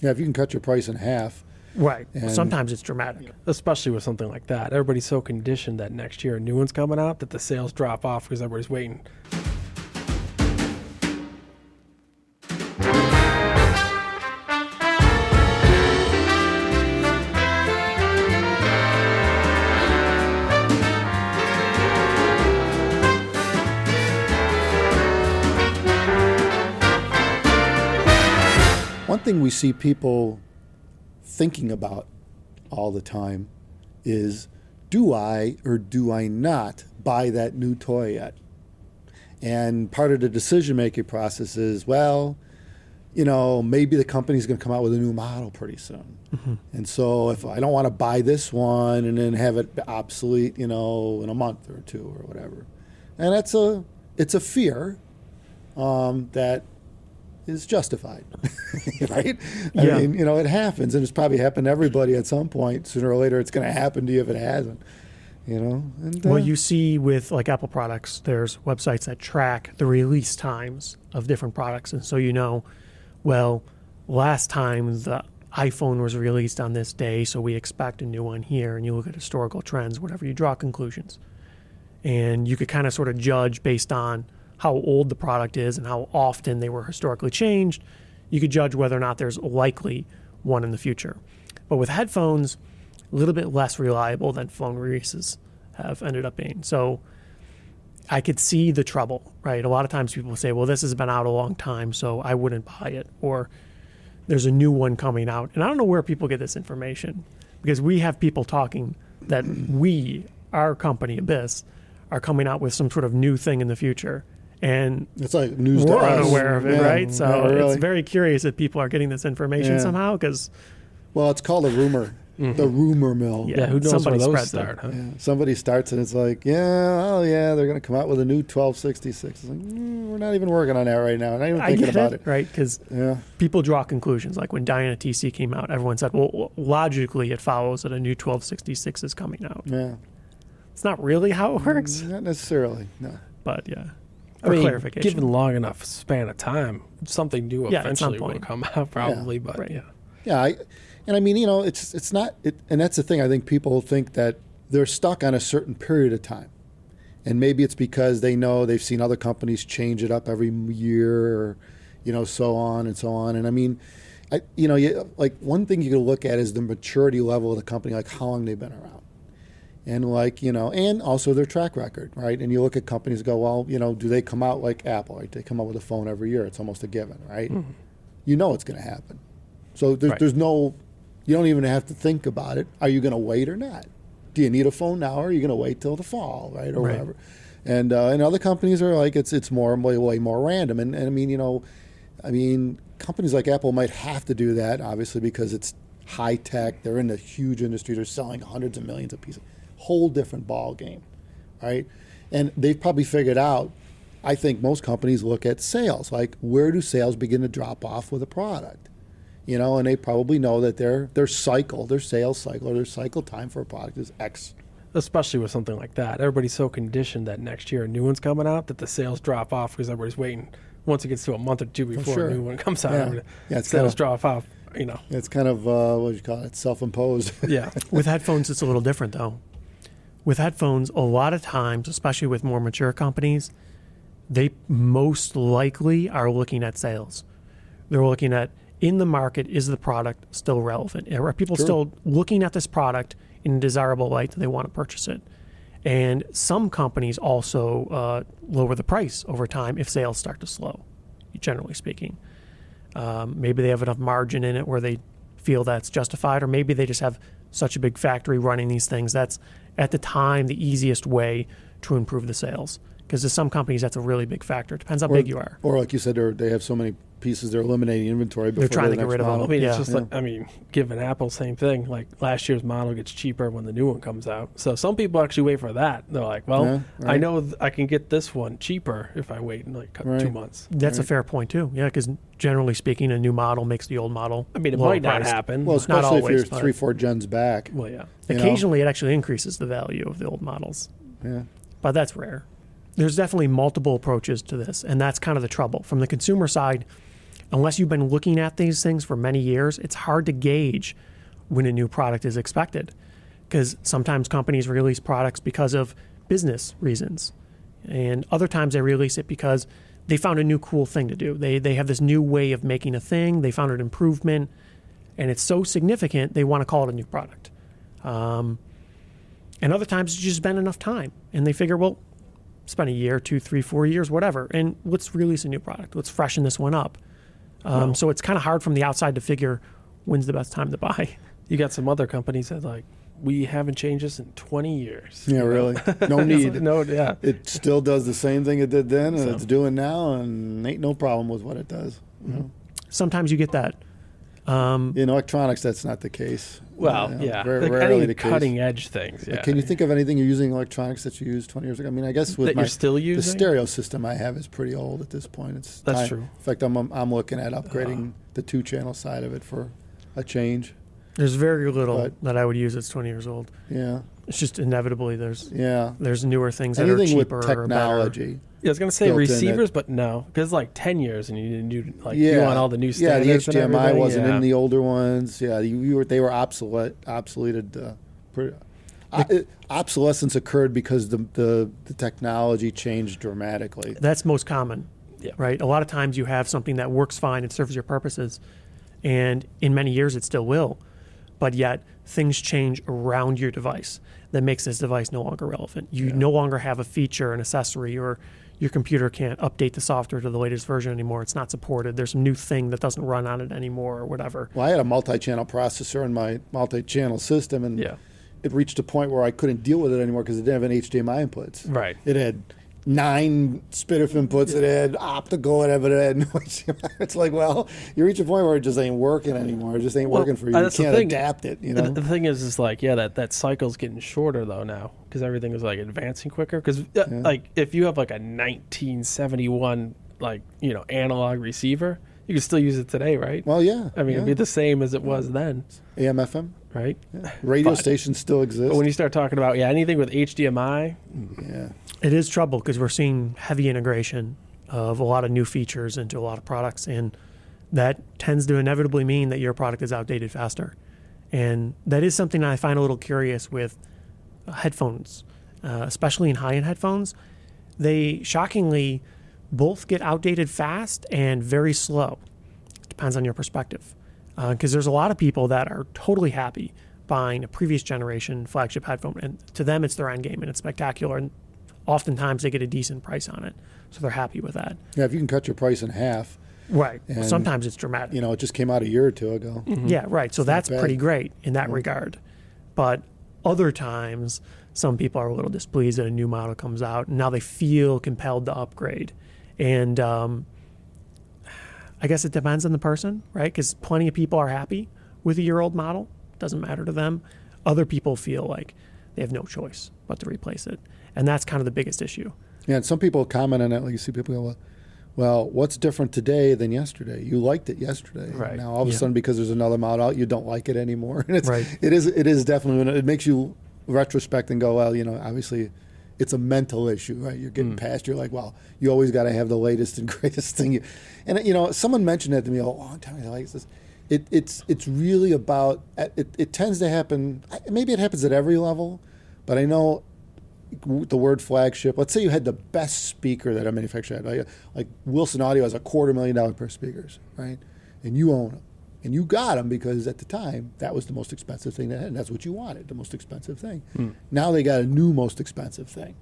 Yeah, if you can cut your price in half. Right. Sometimes it's dramatic. Especially with something like that. Everybody's so conditioned that next year a new one's coming out that the sales drop off because everybody's waiting. One thing we see people thinking about all the time is, do I or do I not buy that new toy yet? And part of the decision-making process is, well, maybe the company's going to come out with a new model pretty soon. Mm-hmm. And so if I don't want to buy this one and then have it obsolete, in a month or two or whatever. And it's a fear that is justified, right? I mean, it happens, and it's probably happened to everybody at some point. Sooner or later, it's going to happen to you if it hasn't, And, well, you see with like Apple products, there's websites that track the release times of different products. And so well, last time the iPhone was released on this day, so we expect a new one here. And you look at historical trends, whatever, you draw conclusions. And you could kind of sort of judge based on how old the product is and how often they were historically changed. You could judge whether or not there's likely one in the future. But with headphones, a little bit less reliable than phone releases have ended up being. So I could see the trouble, right? A lot of times people say, well, this has been out a long time, so I wouldn't buy it. Or there's a new one coming out. And I don't know where people get this information, because we have people talking that our company, Abyss, are coming out with some sort of new thing in the future. And it's like news we're to us. unaware of it, right? So really. It's very curious that people are getting this information somehow, because... Well, it's called a rumor. Mm-hmm. The rumor mill. Yeah, who knows where those start, huh? Yeah. Somebody starts and it's like, they're going to come out with a new 1266. It's like, we're not even working on that right now. Not even thinking about it. Right, because people draw conclusions. Like when Diana TC came out, everyone said, well, logically it follows that a new 1266 is coming out. Yeah. It's not really how it works. Not necessarily, no. But, clarification. Given long enough span of time, something new eventually will come out probably. But right. It's not, and that's the thing. I think people think that they're stuck on a certain period of time. And maybe it's because they know they've seen other companies change it up every year, or, so on and so on. And I mean, one thing you can look at is the maturity level of the company, like how long they've been around. And and also their track record, right? And you look at companies and go, well, do they come out like Apple, right? They come out with a phone every year. It's almost a given, right? Mm-hmm. It's going to happen. So there's no, you don't even have to think about it. Are you going to wait or not? Do you need a phone now, or are you going to wait till the fall, right? Or whatever. And other companies are like, it's way more random. And I mean, companies like Apple might have to do that, obviously, because it's high tech. They're in a huge industry. They're selling hundreds of millions of pieces. Whole different ball game, right? And they've probably figured out, I think most companies look at sales, like where do sales begin to drop off with a product? And they probably know that their sales cycle, or their cycle time for a product is X. Especially with something like that. Everybody's so conditioned that next year a new one's coming out that the sales drop off because everybody's waiting. Once it gets to a month or two before a new one comes out, sales drop off. It's kind of, what do you call it, self-imposed. Yeah. With headphones, it's a little different, though. With headphones, a lot of times, especially with more mature companies, they most likely are looking at sales. They're looking at, in the market, is the product still relevant? Are people still looking at this product in a desirable light that they want to purchase it? And some companies also lower the price over time if sales start to slow, generally speaking. Maybe they have enough margin in it where they feel that's justified, or maybe they just have such a big factory running these things. That's, at the time, the easiest way to improve the sales. Because to some companies, that's a really big factor. It depends how big you are. Or like you said, they have so many pieces, they're eliminating inventory before they're trying to get rid of them. I mean, it's just like, given Apple, same thing. Like last year's model gets cheaper when the new one comes out. So some people actually wait for that. They're like, well, I know I can get this one cheaper if I wait in 2 months. That's a fair point too. Yeah, because generally speaking, a new model makes the old model. I mean, it might not happen. Well, especially not always, if you're 3-4 gens back. Well, yeah. Occasionally, it actually increases the value of the old models. Yeah. But that's rare. There's definitely multiple approaches to this, and that's kind of the trouble. From the consumer side, unless you've been looking at these things for many years, it's hard to gauge when a new product is expected, because sometimes companies release products because of business reasons, and other times they release it because they found a new cool thing to do. They have this new way of making a thing. They found an improvement, and it's so significant they want to call it a new product. And other times it's just been enough time, and they figure, well, spend a year, 2, 3, 4 years, whatever, and let's release a new product. Let's freshen this one up. So it's kind of hard from the outside to figure when's the best time to buy. You got some other companies that like, we haven't changed this in 20 years. Yeah, really. No need. No, yeah. It still does the same thing it did then, and it's doing now, and ain't no problem with what it does. You know? Sometimes you get that. In electronics, that's not the case. Well, You know, yeah. very Like rarely any the case. cutting edge things. Yeah. Can you think of anything you're using in electronics that you used 20 years ago? I mean, I guess with that you're still the using? stereo system I have is pretty old at this point. It's That's time. true. In fact, I'm looking at upgrading the 2-channel side of it for a change. There's very little But- that I would use that's 20 years old. Yeah, It's just inevitably there's yeah. newer things that are Anything cheaper with or better. technology. Yeah, I was gonna say built in receivers, but no, because like 10 years and you like you Yeah, want all the new yeah. standards. The and HDMI everything. wasn't Yeah. in the older ones. Yeah, they were obsoleted. Obsolescence occurred because the technology changed dramatically. That's most common, Yeah. right? A lot of times you have something that works fine and serves your purposes, and in many years it still will, but yet things change around your device that makes this device no longer relevant. You no longer have a feature, an accessory, or your computer can't update the software to the latest version anymore. It's not supported. There's some new thing that doesn't run on it anymore or whatever. Well, I had a multi-channel processor in my multi-channel system, and Yeah. it reached a point where I couldn't deal with it anymore because it didn't have any HDMI inputs. Right. It had 9 SPDIF inputs. It had optical. It had no HDMI. It's like, well, you reach a point where it just ain't working anymore. It just ain't working for you. You that's the can't thing. adapt it. You know. The thing is like, yeah, that cycle's getting shorter though now because everything is like advancing quicker. Because like if you have like a 1971 like analog receiver, you can still use it today, right? Well, yeah. I mean, it'd be the same as it was then, AM, FM. right? Yeah. Radio But- stations still exist. But when you start talking about anything with HDMI, yeah. It is trouble because we're seeing heavy integration of a lot of new features into a lot of products, and that tends to inevitably mean that your product is outdated faster. And that is something I find a little curious with headphones, especially in high-end headphones. They shockingly both get outdated fast and very slow. Depends on your perspective. Because there's a lot of people that are totally happy buying a previous generation flagship headphone, and to them it's their end game and it's spectacular, and oftentimes they get a decent price on it, so they're happy with that. Yeah, if you can cut your price in half, Right. And, Sometimes it's dramatic. it just came out a year or two ago. Yeah, right. So that's bad. pretty great in that regard. But other times, some people are a little displeased that a new model comes out, and now they feel compelled to upgrade. And I guess it depends on the person, right? Because plenty of people are happy with a year-old model. Doesn't matter to them. Other people feel like they have no choice but to replace it. And that's kind of the biggest issue. Yeah, and some people comment on that. Like you see people go, well, what's different today than yesterday? You liked it yesterday. Right. Now all of a sudden, because there's another model out, you don't like it anymore. And Right. It is definitely, it makes you retrospect and go, well, obviously it's a mental issue, right? You're getting past, you're like, well, you always got to have the latest and greatest thing. And, someone mentioned that to me a long time ago. Like this. It's really about, it tends to happen, maybe it happens at every level, but I know the word flagship, let's say you had the best speaker that a manufacturer had, like Wilson Audio has $250,000 per speakers, right? And you own them. And you got them because at the time, that was the most expensive thing they had, and that's what you wanted, the most expensive thing. Now they got a new most expensive thing.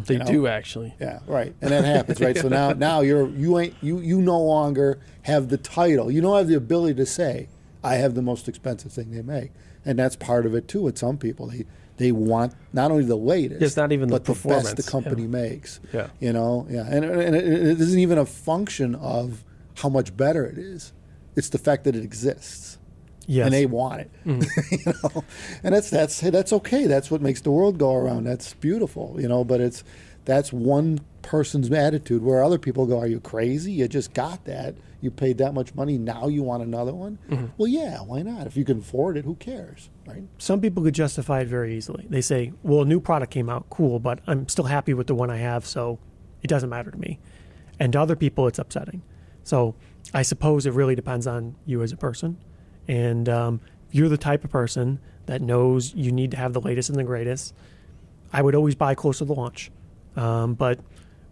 they do actually. Yeah, right. And that happens, right? So now you no longer have the title. You don't have the ability to say, I have the most expensive thing they make. And that's part of it too with some people. They want not only the latest, It's not even the but the performance. best the company makes. Yeah. And it isn't even a function of how much better it is. It's the fact that it exists. Yes. And they want it. And that's okay. That's what makes the world go around. That's beautiful, but that's one person's attitude, where other people go, are you crazy? You just got that. You paid that much money. Now you want another one? Well, yeah, why not? If you can afford it, who cares, right? Some people could justify it very easily. They say, well, a new product came out, cool, but I'm still happy with the one I have, so it doesn't matter to me. And to other people, it's upsetting. So I suppose it really depends on you as a person. And if you're the type of person that knows you need to have the latest and the greatest, I would always buy close to the launch. But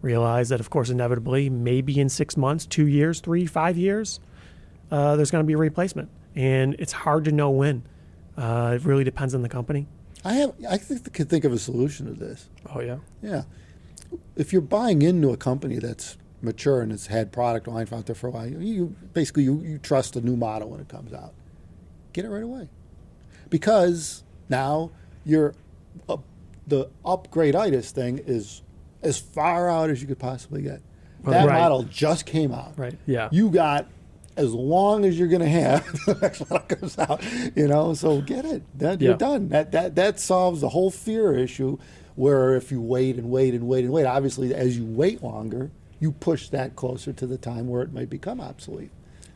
realize that, of course, inevitably, maybe in 6 months, 2 years, 3, 5 years, there's going to be a replacement. And it's hard to know when. It really depends on the company. I could think of a solution to this. Oh, yeah? Yeah. If you're buying into a company that's mature and has had product line out there for a while, you basically you trust a new model when it comes out. Get it right away. Because now the upgrade-itis thing is as far out as you could possibly get. That Right. model just came out. Right. Yeah. You got as long as you're going to have the next model comes out, so get it. You're done. That solves the whole fear issue where if you wait and wait and wait and wait, obviously as you wait longer, you push that closer to the time where it might become obsolete.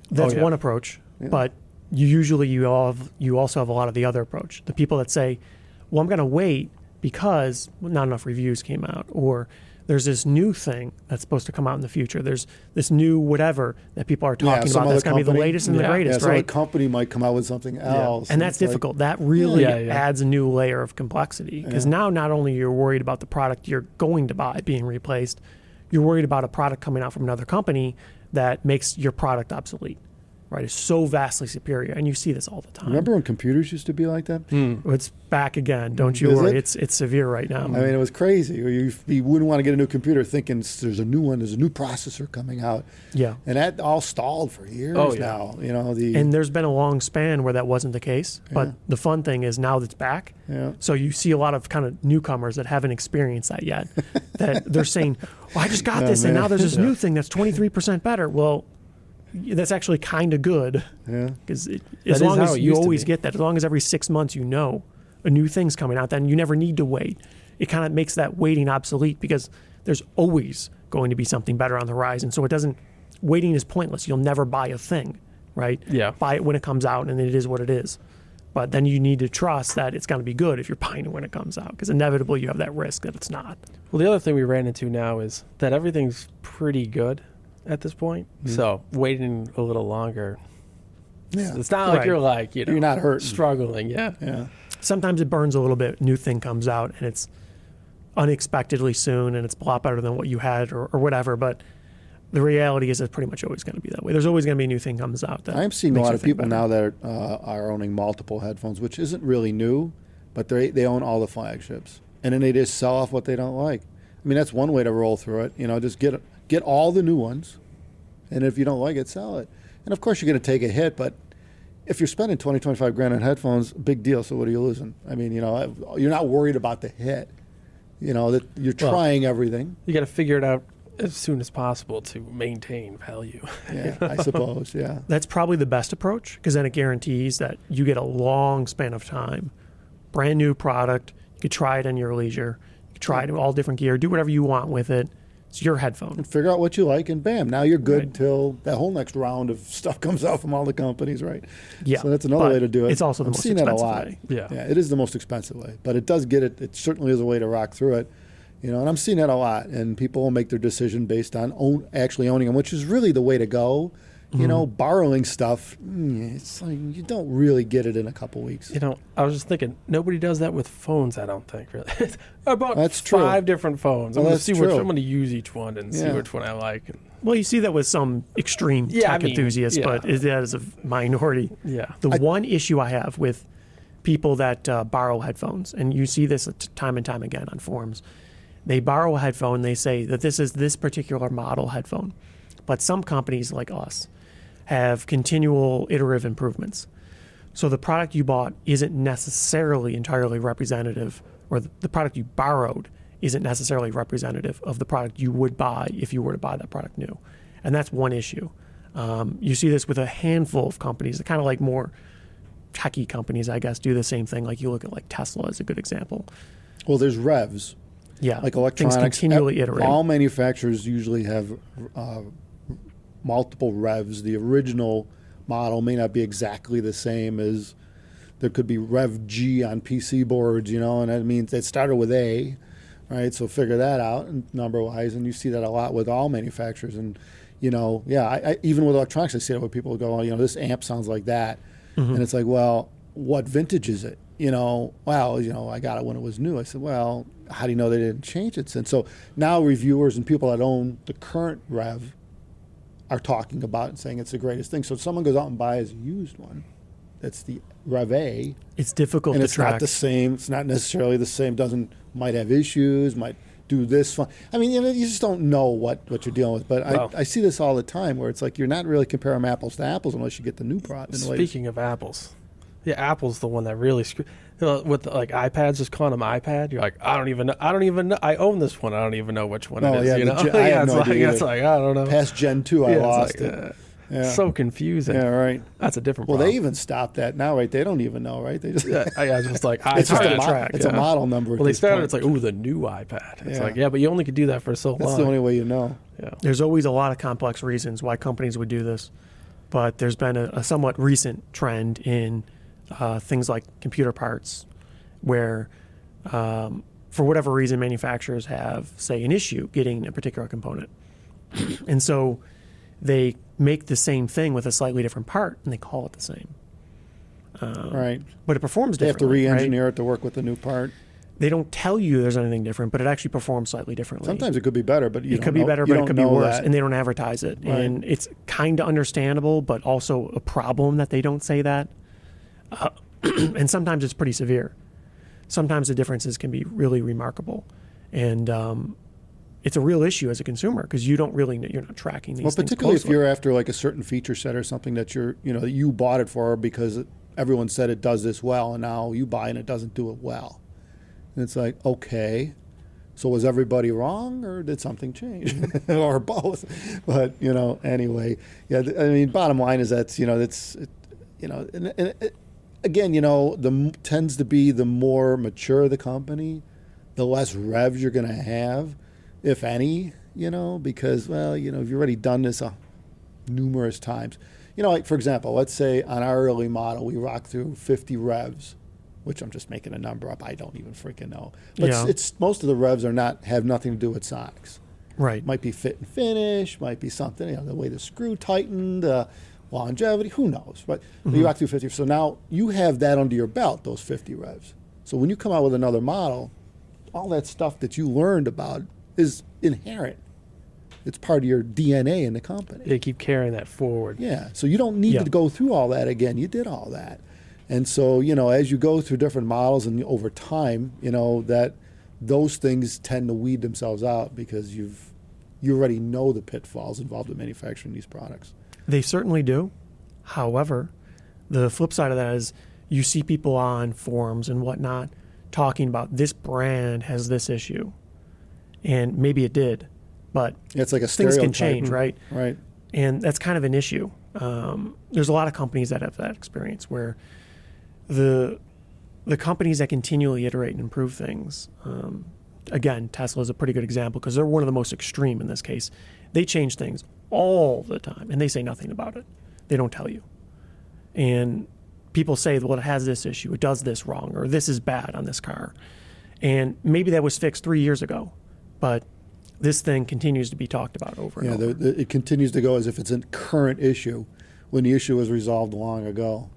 That's yeah. one approach, but you also have a lot of the other approach. The people that say, well, I'm going to wait because not enough reviews came out, or there's this new thing that's supposed to come out in the future. There's this new whatever that people are talking about that's going to be the latest and the greatest, some right? other company might come out with something else. And that's difficult. That really adds a new layer of complexity because now not only you're worried about the product you're going to buy being replaced, you're worried about a product coming out from another company that makes your product obsolete, right? It's so vastly superior, and you see this all the time. Remember when computers used to be like that? It's back again. Don't you Is worry. it? It's severe right now. I mean, it was crazy. You wouldn't want to get a new computer thinking there's a new one, there's a new processor coming out. Yeah. And that all stalled for years now. And there's been a long span where that wasn't the case. But the fun thing is now that's back. Yeah. So you see a lot of kind of newcomers that haven't experienced that yet. That they're saying, well, I just got this, and now there's this new thing that's 23% better. Well, that's actually kind of good. Yeah. Because as long as you always get that, as long as every 6 months a new thing's coming out, then you never need to wait. It kind of makes that waiting obsolete because there's always going to be something better on the horizon. So waiting is pointless. You'll never buy a thing, right? Yeah. Buy it when it comes out, and it is what it is. But then you need to trust that it's going to be good if you're buying it when it comes out, because inevitably you have that risk that it's not. Well, the other thing we ran into now is that everything's pretty good at this point. So waiting a little longer, it's not like you're not hurting. struggling. Yeah. Sometimes it burns a little bit. New thing comes out, and it's unexpectedly soon, and it's a lot better than what you had or whatever. But the reality is it's pretty much always going to be that way. There's always going to be a new thing comes out. I'm seeing a lot of people now that are owning multiple headphones, which isn't really new, but they own all the flagships. And then they just sell off what they don't like. I mean, that's one way to roll through it. Just get all the new ones, and if you don't like it, sell it. And of course, you're going to take a hit, but if you're spending 20, 25 grand on headphones, big deal. So what are you losing? I mean, you're not worried about the hit. That you're trying everything. You got to figure it out as soon as possible to maintain value. Yeah, I suppose. Yeah, that's probably the best approach because then it guarantees that you get a long span of time. Brand new product. You could try it in your leisure. You could try it in all different gear. Do whatever you want with it. It's your headphone. And figure out what you like, and bam, now you're good till that whole next round of stuff comes out from all the companies, right? Yeah. So that's another way to do it. It's also the most expensive way. Yeah. Yeah, it is the most expensive way, but it does get it. It certainly is a way to rock through it, and I'm seeing that a lot. And people will make their decision based on actually owning them, which is really the way to go. Borrowing stuff, it's like you don't really get it in a couple weeks. I was just thinking, nobody does that with phones, I don't think, really. I bought That's true. 5 different phones. Well, I'm that's going to true. I'm going to use each one and see which one I like. Well, you see that with some extreme tech enthusiasts, but that is a minority. Yeah. The one issue I have with people that borrow headphones, and you see this time and time again on forums, they borrow a headphone, they say that this is this particular model headphone. But some companies like us have continual iterative improvements. So the product you bought isn't necessarily entirely representative, or the product you borrowed isn't necessarily representative of the product you would buy if you were to buy that product new. And that's one issue. You see this with a handful of companies, kind of like more techie companies, I guess, do the same thing. Like you look at like Tesla as a good example. Well, there's revs. Yeah, like electronics. Things continually iterate. All manufacturers usually have multiple revs. The original model may not be exactly the same as there could be Rev G on PC boards, and that means it started with A, right? So figure that out number-wise, and you see that a lot with all manufacturers. And, even with electronics, I see it where people go, this amp sounds like that. And it's like, well, what vintage is it? I got it when it was new. I said, well, how do you know they didn't change it since? So now reviewers and people that own the current Rev are talking about it and saying it's the greatest thing. So if someone goes out and buys a used one, that's the Rev A. It's difficult and to it's track. not the same. It's not necessarily the same. Might have issues, might do this. I mean, you just don't know what you're dealing with. But I see this all the time where it's like you're not really comparing apples to apples unless you get the new product. Speaking of apples, Apple's the one that really with iPads, just calling them iPad. You're like, I don't even know. I own this one. I don't even know which one it is. I have no idea. It's like, I don't know. Past Gen 2, I lost it. So confusing. Yeah, right. That's a different Well, problem. they even stopped that now, right? They don't even know, right? They just it's just like it's just iPad. a track. It's a model number. Well, they started. It's like, the new iPad. It's like, but you only could do that for so long. That's the only way you know. Yeah. There's always a lot of complex reasons why companies would do this, but there's been a somewhat recent trend in things like computer parts, where for whatever reason manufacturers have, say, an issue getting a particular component, and so they make the same thing with a slightly different part, and they call it the same. Right. But it performs They have to differently. re-engineer it to work with the new part. They don't tell you there's anything different, but it actually performs slightly differently. Sometimes it could be better, but it could be better, but it could be worse, that. and they don't advertise it. Right. And it's kind of understandable, but also a problem that they don't say that. And sometimes it's pretty severe. Sometimes the differences can be really remarkable, and it's a real issue as a consumer because you don't really you're not tracking these things. Well, particularly closely. if you're after like a certain feature set or something that that you bought it for because everyone said it does this well, and now you buy and it doesn't do it well. And it's like, okay, so was everybody wrong, or did something change, or both? But anyway, I mean, bottom line is that again, tends to be the more mature the company, the less revs you're going to have, if any. Because if you've already done this numerous times, like for example, let's say on our early model we rocked through 50 revs. Which I'm just making a number up. I don't even freaking know. But it's most of the revs have nothing to do with sonics. Right. Might be fit and finish. Might be something. The way the screw tightened, longevity. Who knows? But you rock through 50. So now you have that under your belt. Those 50 revs. So when you come out with another model, all that stuff that you learned about is inherent. It's part of your DNA in the company. They keep carrying that forward. Yeah. So you don't need to go through all that again. You did all that. And so, as you go through different models and over time, that those things tend to weed themselves out because you already know the pitfalls involved in manufacturing these products. They certainly do. However, the flip side of that is you see people on forums and whatnot talking about this brand has this issue. And maybe it did, but it's like a things can stereotype. change, right? Right. And that's kind of an issue. There's a lot of companies that have that experience where the companies that continually iterate and improve things, again, Tesla is a pretty good example because they're one of the most extreme in this case. They change things all the time, and they say nothing about it. They don't tell you. And people say, well, it has this issue, it does this wrong, or this is bad on this car. And maybe that was fixed 3 years ago, but this thing continues to be talked about over and over. It continues to go as if it's a current issue when the issue was resolved long ago.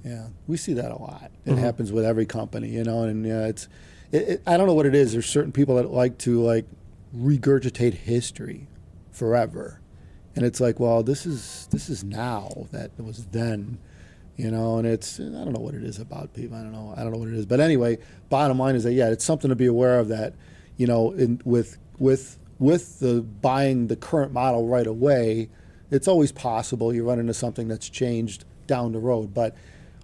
Yeah, we see that a lot. It happens with every company, and I don't know what it is. There's certain people that like to regurgitate history forever, and it's like, well, this is now that it was then, and it's I don't know what it is about people. I don't know what it is, but anyway, bottom line is that it's something to be aware of that, with the buying the current model right away, it's always possible you run into something that's changed down the road, but.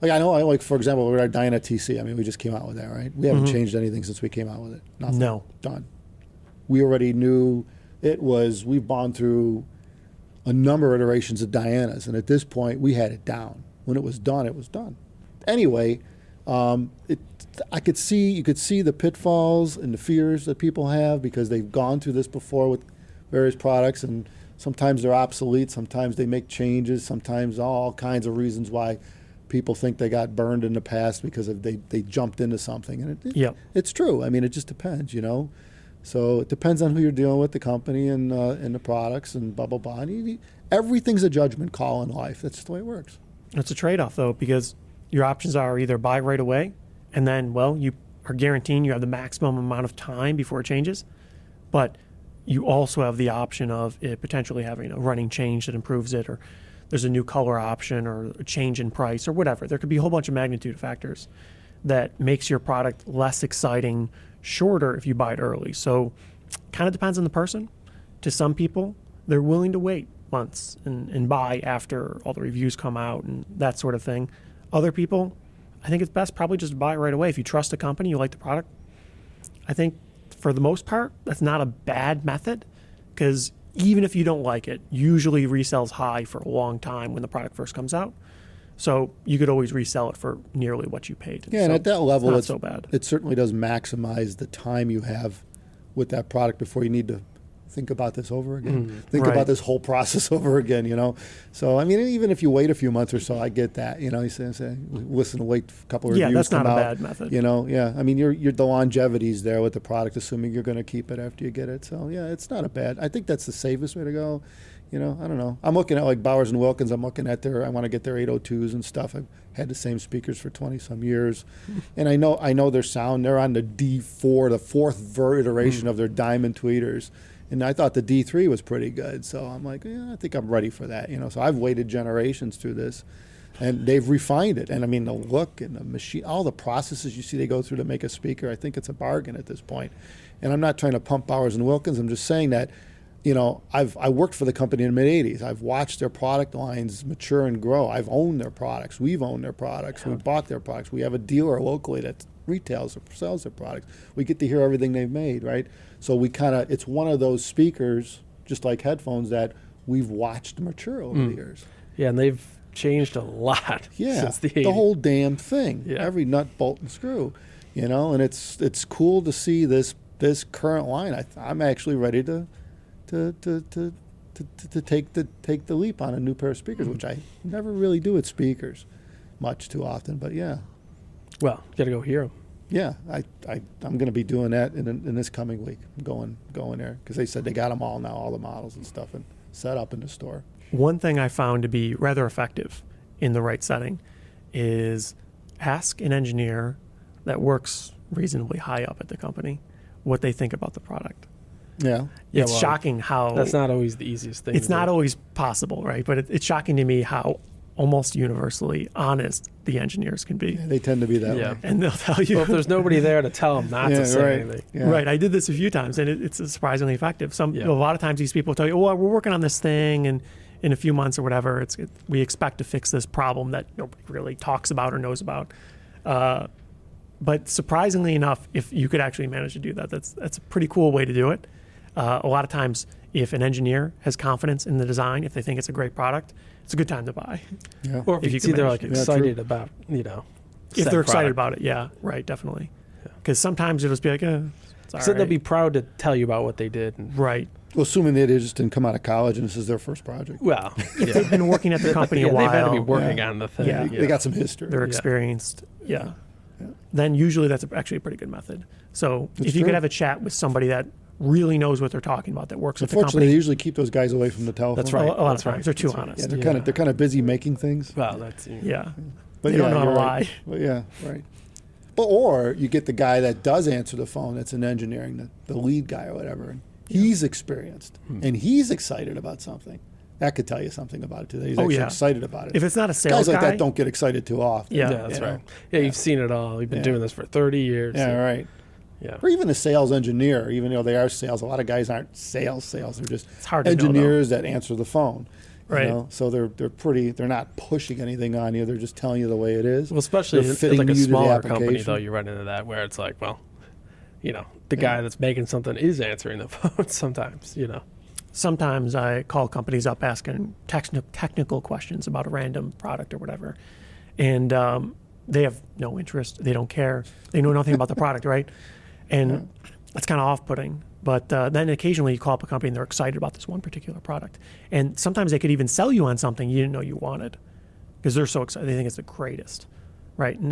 I know, for example, with our Dyna TC. I mean, we just came out with that, right? We haven't changed anything since we came out with it. Nothing. No. Done. We already knew we've gone through a number of iterations of Dianas, and at this point, we had it down. When it was done, it was done. Anyway, you could see the pitfalls and the fears that people have because they've gone through this before with various products, and sometimes they're obsolete, sometimes they make changes, sometimes all kinds of reasons why people think they got burned in the past because they jumped into something, and it's true. I mean, it just depends, So it depends on who you're dealing with, the company and the products and blah, blah, blah. And everything's a judgment call in life. That's just the way it works. It's a trade-off, though, because your options are either buy right away, and then, well, you are guaranteeing you have the maximum amount of time before it changes, but you also have the option of it potentially having a running change that improves it, or there's a new color option, or a change in price, or whatever. There could be a whole bunch of magnitude of factors that makes your product less exciting shorter if you buy it early. So kind of depends on the person. To some people, they're willing to wait months and buy after all the reviews come out and that sort of thing. Other people, I think it's best probably just to buy it right away. If you trust a company, you like the product, I think for the most part, that's not a bad method, because even if you don't like it, usually resells high for a long time when the product first comes out. So you could always resell it for nearly what you paid. Yeah, and at that level, it's not so bad. It certainly does maximize the time you have with that product before you need to think about this over again. Think about this whole process over again, you know. So, I mean, even if you wait a few months or so, I get that. You know, you say listen to wait a couple of reviews that's come not out. a bad method. You know, yeah. I mean, you're the longevity's there with the product, assuming you're going to keep it after you get it. So, yeah, it's not a bad. I think that's the safest way to go. You know, I don't know. I'm looking at like Bowers & Wilkins. I'm looking at I want to get their 802s and stuff. I've had the same speakers for 20-some years. And I know their sound. They're on the D4, the fourth iteration of their Diamond tweeters. And I thought the D3 was pretty good. So I'm like, yeah, I think I'm ready for that. You know, so I've waited generations through this. And they've refined it. And I mean, the look and the machine, all the processes you see they go through to make a speaker, I think it's a bargain at this point. And I'm not trying to pump Bowers & Wilkins. I'm just saying that, you know, I worked for the company in the mid-'80s. I've watched their product lines mature and grow. I've owned their products. We've owned their products. We've bought their products. We have a dealer locally that retails or sells their products. We get to hear everything they've made, right? So we it's one of those speakers, just like headphones, that we've watched mature over the years. Yeah, and they've changed a lot since the 80s. The whole damn thing. Yeah. Every nut, bolt, and screw. You know, and it's cool to see this current line. I'm actually ready to take the leap on a new pair of speakers, which I never really do with speakers much too often. But yeah. Well, you got to go hear them. Yeah, I'm going to be doing that in this coming week. I'm going there because they said they got them all now, all the models and stuff, and set up in the store. One thing I found to be rather effective in the right setting is ask an engineer that works reasonably high up at the company what they think about the product. Yeah. It's shocking how... That's not always the easiest thing. It's not always possible, right? But it's shocking to me how almost universally honest the engineers can be. Yeah, they tend to be that way. And they'll tell you... Well, if there's nobody there to tell them not to say anything. Yeah. Right. I did this a few times, and it's surprisingly effective. A lot of times these people tell you, oh, we're working on this thing, and in a few months or whatever, we expect to fix this problem that nobody really talks about or knows about. But surprisingly enough, if you could actually manage to do that, that's a pretty cool way to do it. A lot of times, if an engineer has confidence in the design, if they think it's a great product, it's a good time to buy. Yeah. Or if you see they're like excited about, you know, if they're excited about it, yeah, right, definitely. Because sometimes it'll just be like, it's all right. They'll be proud to tell you about what they did. Right. Well, assuming they just didn't come out of college and this is their first project. Well, if they've been working at the company a while. They've had to be working on the thing. Yeah. They got some history. They're experienced. Yeah. Then usually that's actually a pretty good method. So if you could have a chat with somebody that really knows what they're talking about, that works at the company. Unfortunately, they usually keep those guys away from the telephone. That's right. A lot of times they're too honest. Yeah, they're kind of busy making things. Well, that's But they don't know how to lie. But yeah, right. But or you get the guy that does answer the phone. That's in engineering, the lead guy or whatever. And he's experienced and he's excited about something. That could tell you something about it too. That he's actually excited about it. If it's not a sales guys like guy, that don't get excited too often. Yeah, that's right. Yeah, you've seen it all. You've been doing this for 30 years. Yeah, right. Yeah. Or even a sales engineer, even though they are sales. A lot of guys aren't sales. They're just hard to engineers that answer the phone. Right. You know? So they're not pushing anything on you. They're just telling you the way it is. Well, especially in like a you to the smaller company, application. though, you run into that where it's like, well, you know, the guy that's making something is answering the phone sometimes, you know. Sometimes I call companies up asking technical questions about a random product or whatever, and they have no interest. They don't care. They know nothing about the product, right? And that's kind of off-putting. But then occasionally you call up a company and they're excited about this one particular product. And sometimes they could even sell you on something you didn't know you wanted because they're so excited. They think it's the greatest, right? And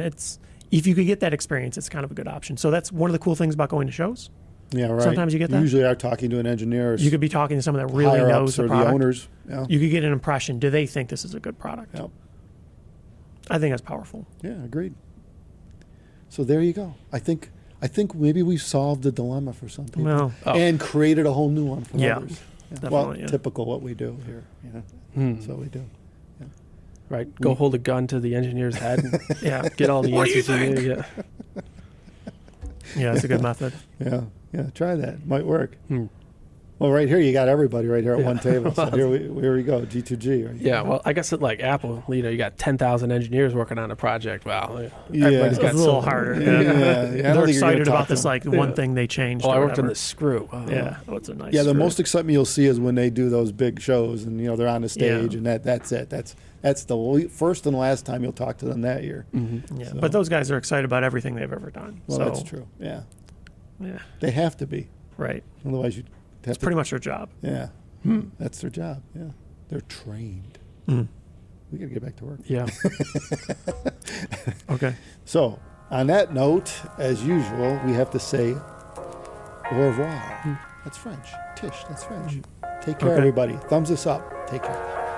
if you could get that experience, it's kind of a good option. So that's one of the cool things about going to shows. Yeah, right. Sometimes you get that. You usually are talking to an engineer. Or You could be talking to someone that really higher knows ups the or product. the owners. Yeah. You could get an impression. Do they think this is a good product? Yep. I think that's powerful. Yeah, agreed. So there you go. I think maybe we've solved the dilemma for some people Well, and created a whole new one for Yeah, others. definitely, Well, yeah. typical what we do here. You know, that's what we do. Right. Go hold a gun to the engineer's head and yeah, get all the What do you answers you need. Yeah. yeah, it's a good method. Yeah, try that. Might work. Well, right here you got everybody right here at one table. So here we go. G2G. Right Yeah, well, I guess like Apple, you got 10,000 engineers working on a project. Wow, Yeah. everybody's It's got a little so- harder. Yeah, Yeah. I don't They're think you're excited gonna talk about this, to like them. one thing they changed. Oh, or I worked on whatever. the screw. Oh. Yeah, oh, it's a nice. Yeah, the screw. most excitement you'll see is when they do those big shows and they're on the stage and that's it. That's the first and last time you'll talk to them that year. Yeah, So- but those guys are excited about everything they've ever done. Well, so, that's true. Yeah, Yeah, they have to be. right. Otherwise, you'd have It's to. pretty much their job. Yeah, that's their job. Yeah, they're trained. We got to get back to work. Yeah. Okay. So, on that note, as usual, we have to say au revoir. That's French. Tish, that's French. Take care, Okay. everybody. Thumbs us up. Take care.